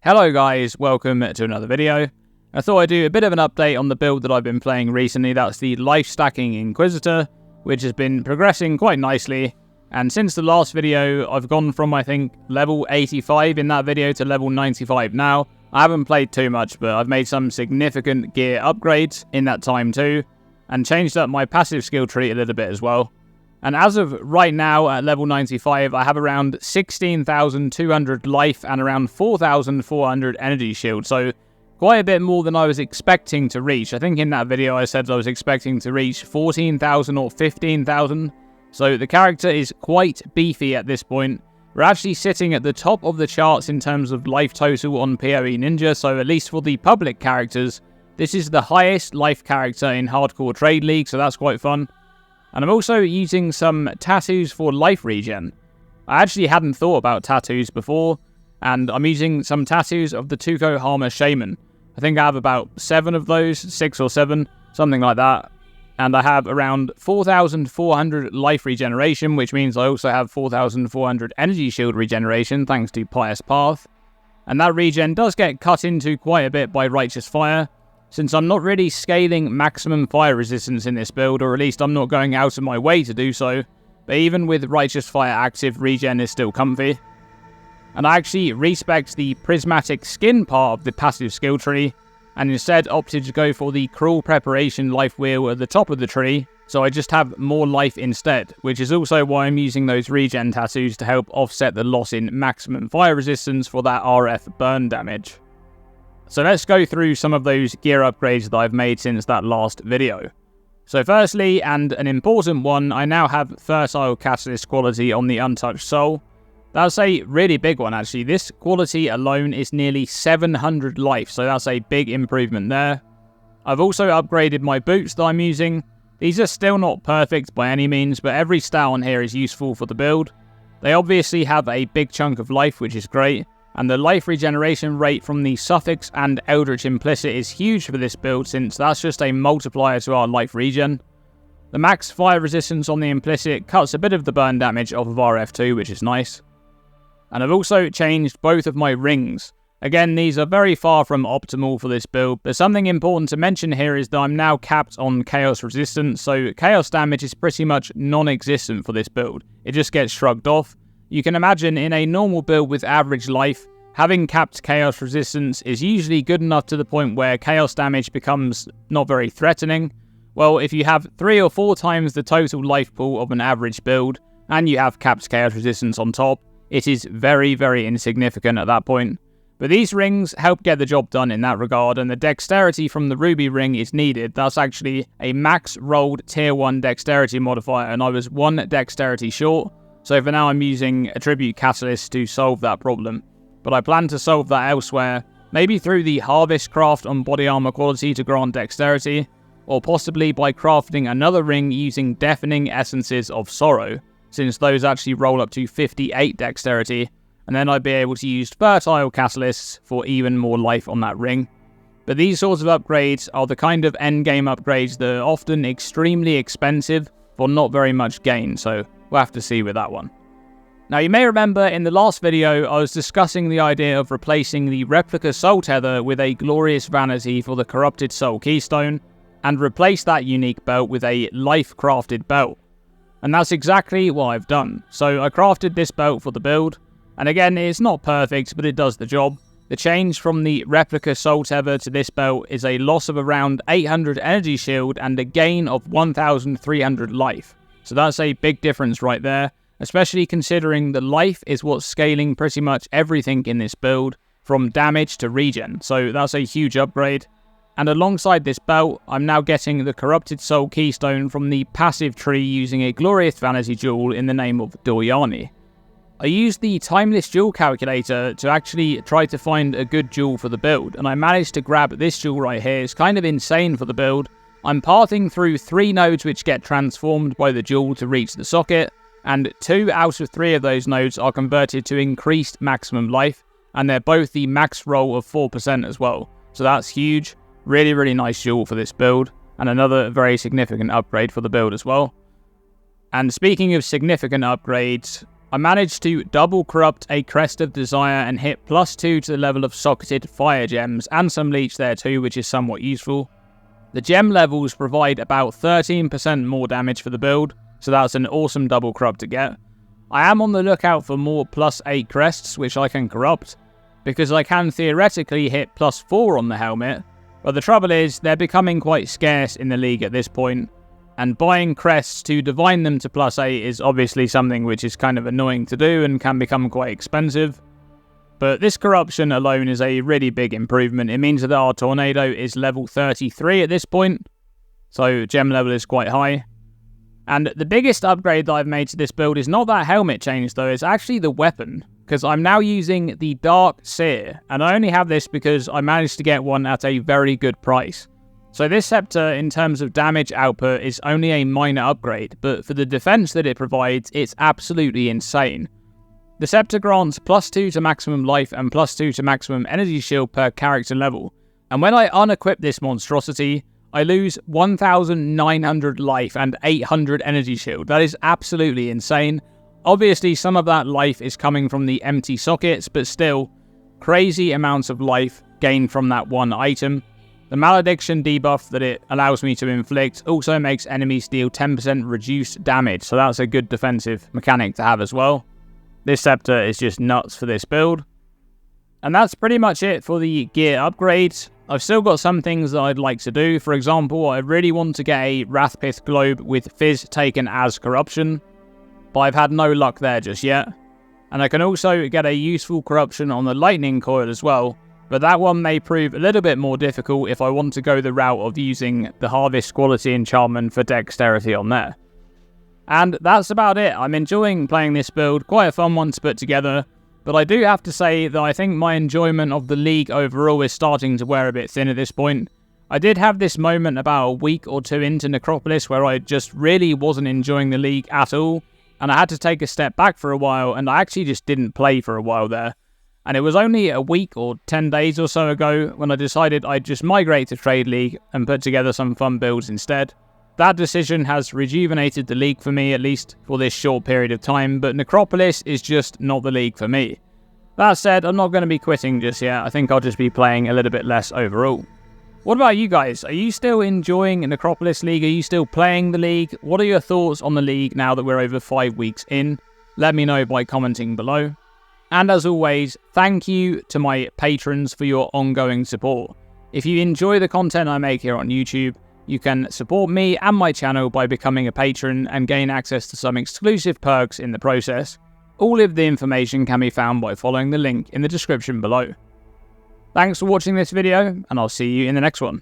Hello guys, welcome to another video. I thought I'd do a bit of an update on the build that I've been playing recently. That's the life stacking Inquisitor, which has been progressing quite nicely. And since the last video, I've gone from, I think, level 85 in that video to level 95 now. I haven't played too much, but I've made some significant gear upgrades in that time too, and changed up my passive skill tree a little bit as well. And as of right now, at level 95, I have around 16,200 life and around 4,400 energy shield. So quite a bit more than I was expecting to reach. I think in that video I said I was expecting to reach 14,000 or 15,000. So the character is quite beefy at this point. We're actually sitting at the top of the charts in terms of life total on PoE Ninja. So at least for the public characters, this is the highest life character in Hardcore Trade League. So that's quite fun. And I'm also using some tattoos for life regen. I actually hadn't thought about tattoos before, and I'm using some tattoos of the Tukohama Shaman. I think I have about 7 of those, 6 or 7, something like that. And I have around 4,400 life regeneration, which means I also have 4,400 energy shield regeneration, thanks to Pious Path. And that regen does get cut into quite a bit by Righteous Fire, since I'm not really scaling maximum fire resistance in this build, or at least I'm not going out of my way to do so, but even with Righteous Fire active, regen is still comfy. And I actually respect the prismatic skin part of the passive skill tree, and instead opted to go for the Cruel Preparation life wheel at the top of the tree, so I just have more life instead, which is also why I'm using those regen tattoos to help offset the loss in maximum fire resistance for that RF burn damage. So let's go through some of those gear upgrades that I've made since that last video. So firstly, and an important one, I now have Fertile Catalyst quality on the Untouched Soul. That's a really big one actually. This quality alone is nearly 700 life, so that's a big improvement there. I've also upgraded my boots that I'm using. These are still not perfect by any means, but every stat on here is useful for the build. They obviously have a big chunk of life, which is great. And the life regeneration rate from the Suffix and Eldritch Implicit is huge for this build, since that's just a multiplier to our life regen. The max fire resistance on the Implicit cuts a bit of the burn damage off of RF2, which is nice. And I've also changed both of my rings. Again, these are very far from optimal for this build, but something important to mention here is that I'm now capped on Chaos Resistance, so Chaos damage is pretty much non-existent for this build. It just gets shrugged off. You can imagine in a normal build with average life, having capped Chaos Resistance is usually good enough to the point where Chaos damage becomes not very threatening. Well, if you have 3 or 4 times the total life pool of an average build, and you have capped Chaos Resistance on top, it is very, very insignificant at that point. But these rings help get the job done in that regard, and the dexterity from the Ruby ring is needed. That's actually a max rolled tier 1 dexterity modifier, and I was 1 dexterity short. So for now I'm using Attribute Catalyst to solve that problem. But I plan to solve that elsewhere, maybe through the Harvest craft on body armor quality to grant dexterity, or possibly by crafting another ring using Deafening Essences of Sorrow, since those actually roll up to 58 dexterity, and then I'd be able to use Fertile Catalysts for even more life on that ring. But these sorts of upgrades are the kind of endgame upgrades that are often extremely expensive for not very much gain, so we'll have to see with that one. Now you may remember in the last video I was discussing the idea of replacing the Replica Soul Tether with a Glorious Vanity for the Corrupted Soul Keystone, and replace that unique belt with a Life Crafted belt. And that's exactly what I've done. So I crafted this belt for the build, and again it's not perfect but it does the job. The change from the Replica Soul Tether to this belt is a loss of around 800 energy shield and a gain of 1,300 life. So that's a big difference right there, especially considering that life is what's scaling pretty much everything in this build, from damage to regen, so that's a huge upgrade. And alongside this belt, I'm now getting the Corrupted Soul Keystone from the passive tree using a Glorious Vanity jewel in the name of Doryani. I used the Timeless Jewel Calculator to actually try to find a good jewel for the build, and I managed to grab this jewel right here. It's kind of insane for the build. I'm pathing through 3 nodes which get transformed by the jewel to reach the socket, and 2 out of 3 of those nodes are converted to increased maximum life, and they're both the max roll of 4% as well. So that's huge. Really, really nice jewel for this build, and another very significant upgrade for the build as well. And speaking of significant upgrades, I managed to double corrupt a Crest of Desire and hit +2 to the level of socketed fire gems, and some leech there too, which is somewhat useful. The gem levels provide about 13% more damage for the build, so that's an awesome double corrupt to get. I am on the lookout for more +8 crests which I can corrupt, because I can theoretically hit +4 on the helmet, but the trouble is they're becoming quite scarce in the league at this point, and buying crests to divine them to +8 is obviously something which is kind of annoying to do and can become quite expensive. But this corruption alone is a really big improvement. It means that our tornado is level 33 at this point, so gem level is quite high. And the biggest upgrade that I've made to this build is not that helmet change though, it's actually the weapon, because I'm now using the Dark Seer, and I only have this because I managed to get one at a very good price. So this scepter, in terms of damage output, is only a minor upgrade, but for the defense that it provides, it's absolutely insane. The scepter grants +2 to maximum life and +2 to maximum energy shield per character level, and when I unequip this monstrosity, I lose 1,900 life and 800 energy shield. That is absolutely insane. Obviously, some of that life is coming from the empty sockets, but still, crazy amounts of life gained from that one item. The malediction debuff that it allows me to inflict also makes enemies deal 10% reduced damage, so that's a good defensive mechanic to have as well. This scepter is just nuts for this build. And that's pretty much it for the gear upgrades. I've still got some things that I'd like to do. For example, I really want to get a Wrathpith Globe with Fizz taken as corruption, but I've had no luck there just yet. And I can also get a useful corruption on the Lightning Coil as well, but that one may prove a little bit more difficult if I want to go the route of using the Harvest Quality Enchantment for Dexterity on there. And that's about it. I'm enjoying playing this build, quite a fun one to put together, but I do have to say that I think my enjoyment of the league overall is starting to wear a bit thin at this point. I did have this moment about a week or two into Necropolis where I just really wasn't enjoying the league at all, and I had to take a step back for a while, and I actually just didn't play for a while there. And it was only a week or 10 days or so ago when I decided I'd just migrate to Trade League and put together some fun builds instead. That decision has rejuvenated the league for me, at least for this short period of time, but Necropolis is just not the league for me. That said, I'm not going to be quitting just yet. I think I'll just be playing a little bit less overall. What about you guys? Are you still enjoying Necropolis League? Are you still playing the league? What are your thoughts on the league now that we're over 5 weeks in? Let me know by commenting below. And as always, thank you to my patrons for your ongoing support. If you enjoy the content I make here on YouTube, you can support me and my channel by becoming a patron and gain access to some exclusive perks in the process. All of the information can be found by following the link in the description below. Thanks for watching this video, and I'll see you in the next one.